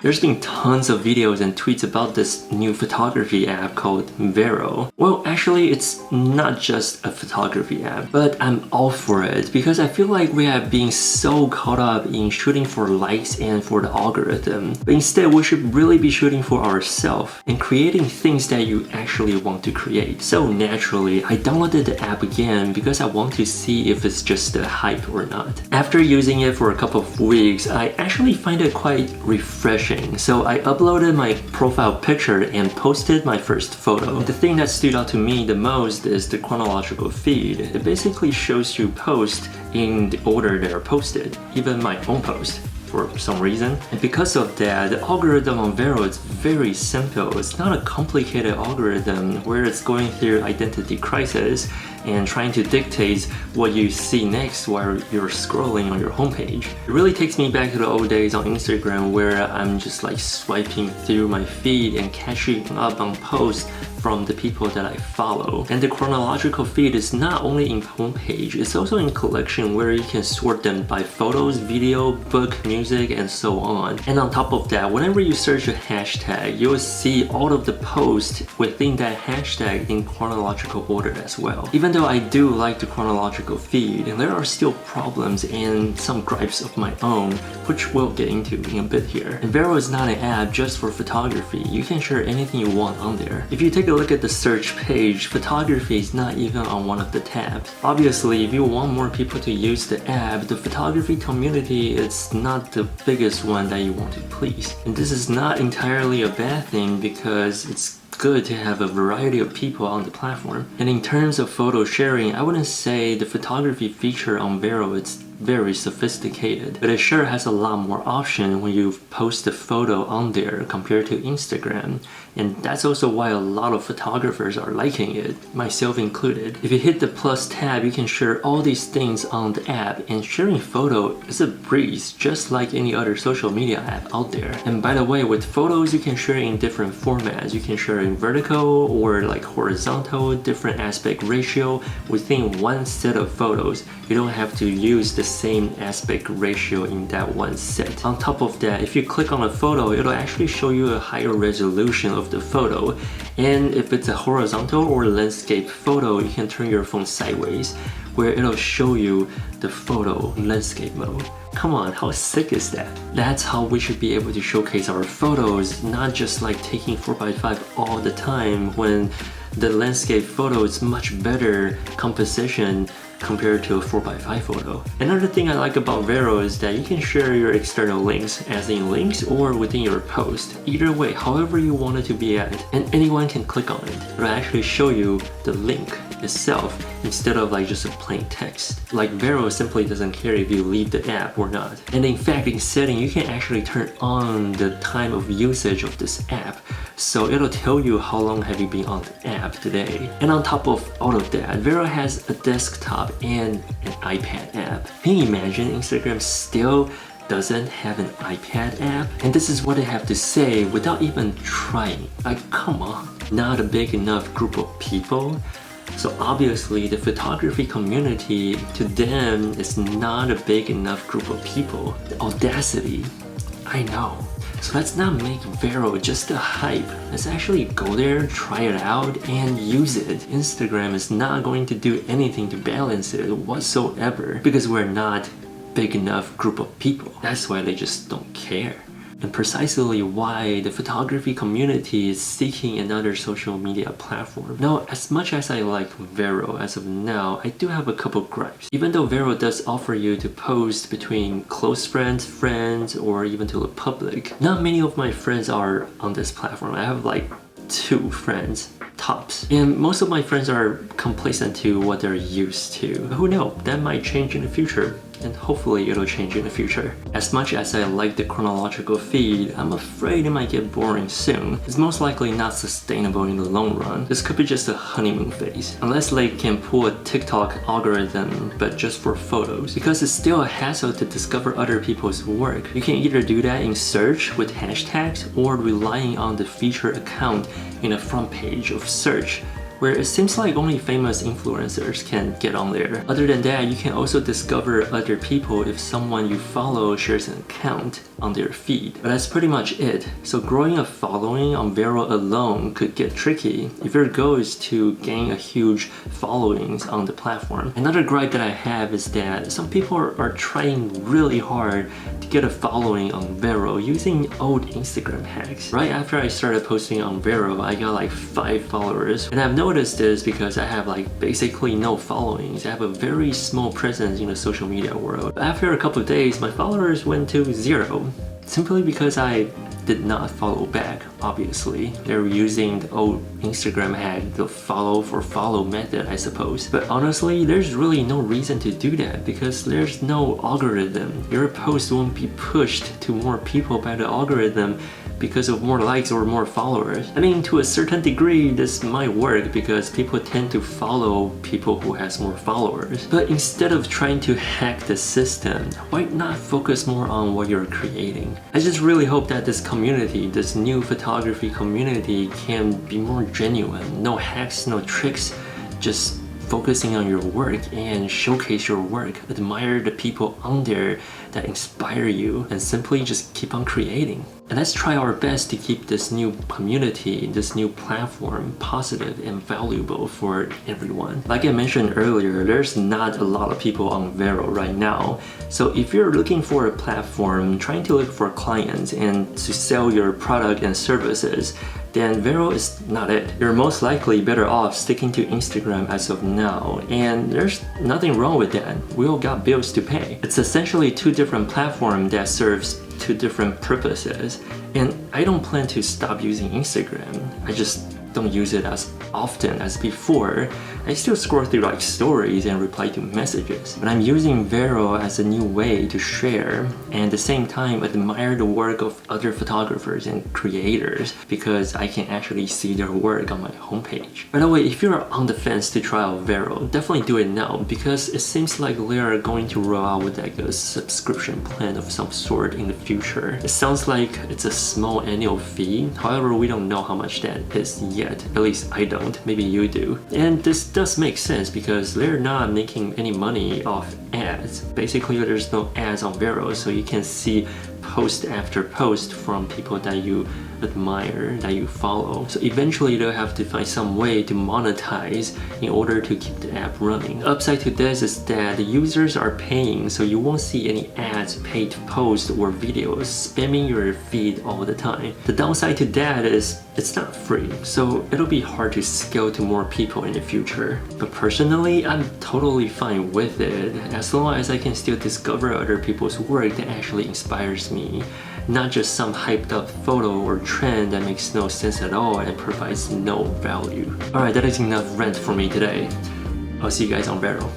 There's been tons of videos and tweets about this new photography app called Vero. Well, actually, it's not just a photography app, but I'm all for it because I feel like we have been so caught up in shooting for likes and for the algorithm. But instead, we should really be shooting for ourselves and creating things that you actually want to create. So naturally, I downloaded the app again because I want to see if it's just a hype or not. After using it for a couple of weeks, I actually find it quite refreshing. So I uploaded my profile picture and posted my first photo. The thing that stood out to me the most is the chronological feed. It basically shows you posts in the order they're posted, even my own post for some reason. And because of that, the algorithm on Vero is very simple. It's not a complicated algorithm where it's going through identity crisis and trying to dictate what you see next while you're scrolling on your homepage. It really takes me back to the old days on Instagram where I'm just like swiping through my feed and catching up on posts from the people that I follow. And the chronological feed is not only in homepage, it's also in collection where you can sort them by photos, video, book, music, and so on. And on top of that, whenever you search a hashtag, you'll see all of the posts within that hashtag in chronological order as well. Even though I do like the chronological feed, there are still problems and some gripes of my own, which we'll get into in a bit here. And Vero is not an app just for photography. You can share anything you want on there. If you take a look at the search page, photography is not even on one of the tabs. Obviously, if you want more people to use the app, the photography community is not the biggest one that you want to please. And this is not entirely a bad thing because it's good to have a variety of people on the platform. And in terms of photo sharing, I wouldn't say the photography feature on Vero is very sophisticated, but it sure has a lot more option when you post a photo on there compared to Instagram. And that's also why a lot of photographers are liking it, myself included. If you hit the plus tab, you can share all these things on the app, and sharing photo is a breeze, just like any other social media app out there. And by the way, with photos, you can share in different formats. You can share in vertical or like horizontal, different aspect ratio within one set of photos. You don't have to use the same aspect ratio in that one set. On top of that, if you click on a photo, it'll actually show you a higher resolution of the photo. And if it's a horizontal or landscape photo, you can turn your phone sideways where it'll show you the photo in landscape mode. Come on, how sick is that? That's how we should be able to showcase our photos, not just like taking 4x5 all the time when the landscape photo is much better composition compared to a 4x5 photo. Another thing I like about Vero is that you can share your external links, as in links or within your post. Either way, however you want it to be at, and anyone can click on it. It'll actually show you the link itself instead of like just a plain text. Like Vero simply doesn't care if you leave the app or not. And in fact, in setting, you can actually turn on the time of usage of this app. So it'll tell you how long have you been on the app today. And on top of all of that, Vero has a desktop and an iPad app. Can you imagine Instagram still doesn't have an iPad app? And this is what they have to say without even trying. Like, come on, not a big enough group of people? So obviously the photography community, to them, is not a big enough group of people. The audacity, I know. So let's not make Vero just a hype. Let's actually go there, try it out, and use it. Instagram is not going to do anything to balance it whatsoever because we're not big enough group of people. That's why they just don't care. And precisely why the photography community is seeking another social media platform. Now, as much as I like Vero as of now, I do have a couple gripes. Even though Vero does offer you to post between close friends, or even to the public, not many of my friends are on this platform. I have like 2 friends, tops. And most of my friends are complacent to what they're used to. But who knows, that might change in the future. And hopefully it'll change in the future. As much as I like the chronological feed, I'm afraid it might get boring soon. It's most likely not sustainable in the long run. This could be just a honeymoon phase. Unless they can pull a TikTok algorithm, but just for photos. Because it's still a hassle to discover other people's work. You can either do that in search with hashtags or relying on the featured account in the front page of search where it seems like only famous influencers can get on there. Other than that, you can also discover other people if someone you follow shares an account on their feed. But that's pretty much it. So growing a following on Vero alone could get tricky if your goal is to gain a huge followings on the platform. Another gripe that I have is that some people are trying really hard to get a following on Vero using old Instagram hacks. Right after I started posting on Vero, I got like 5 followers. And I've noticed this because I have like basically no followings. I have a very small presence in the social media world. But after a couple of days, my followers went to 0. Simply because I did not follow back, obviously. They were using the old Instagram hack, the follow for follow method, I suppose. But honestly, there's really no reason to do that because there's no algorithm. Your post won't be pushed to more people by the algorithm because of more likes or more followers. I mean, to a certain degree, this might work because people tend to follow people who has more followers. But instead of trying to hack the system, why not focus more on what you're creating? I just really hope that this community, this new photography community, can be more genuine. No hacks, no tricks, just focusing on your work and showcase your work. Admire the people on there that inspire you and simply just keep on creating. And let's try our best to keep this new community, this new platform positive and valuable for everyone. Like I mentioned earlier, there's not a lot of people on Vero right now. So if you're looking for a platform, trying to look for clients and to sell your product and services, then Vero is not it. You're most likely better off sticking to Instagram as of now, and there's nothing wrong with that. We all got bills to pay. It's essentially 2 different platforms that serves 2 different purposes, and I don't plan to stop using Instagram. I just don't use it as often as before. I still scroll through like stories and reply to messages. But I'm using Vero as a new way to share and at the same time admire the work of other photographers and creators because I can actually see their work on my homepage. By the way, if you're on the fence to try out Vero, definitely do it now because it seems like they are going to roll out with like a subscription plan of some sort in the future. It sounds like it's a small annual fee. However, we don't know how much that is yet. At least I don't. Maybe you do. And this does make sense because they're not making any money off ads. Basically, there's no ads on Vero, so you can see post after post from people that you admire, that you follow. So eventually they'll have to find some way to monetize in order to keep the app running. The upside to this is that the users are paying, so you won't see any ads, paid posts or videos spamming your feed all the time. The downside to that is it's not free, so it'll be hard to scale to more people in the future. But personally, I'm totally fine with it as long as I can still discover other people's work that actually inspires me, not just some hyped up photo or trend that makes no sense at all and provides no value. Alright, that is enough rant for me today. I'll see you guys on Vero.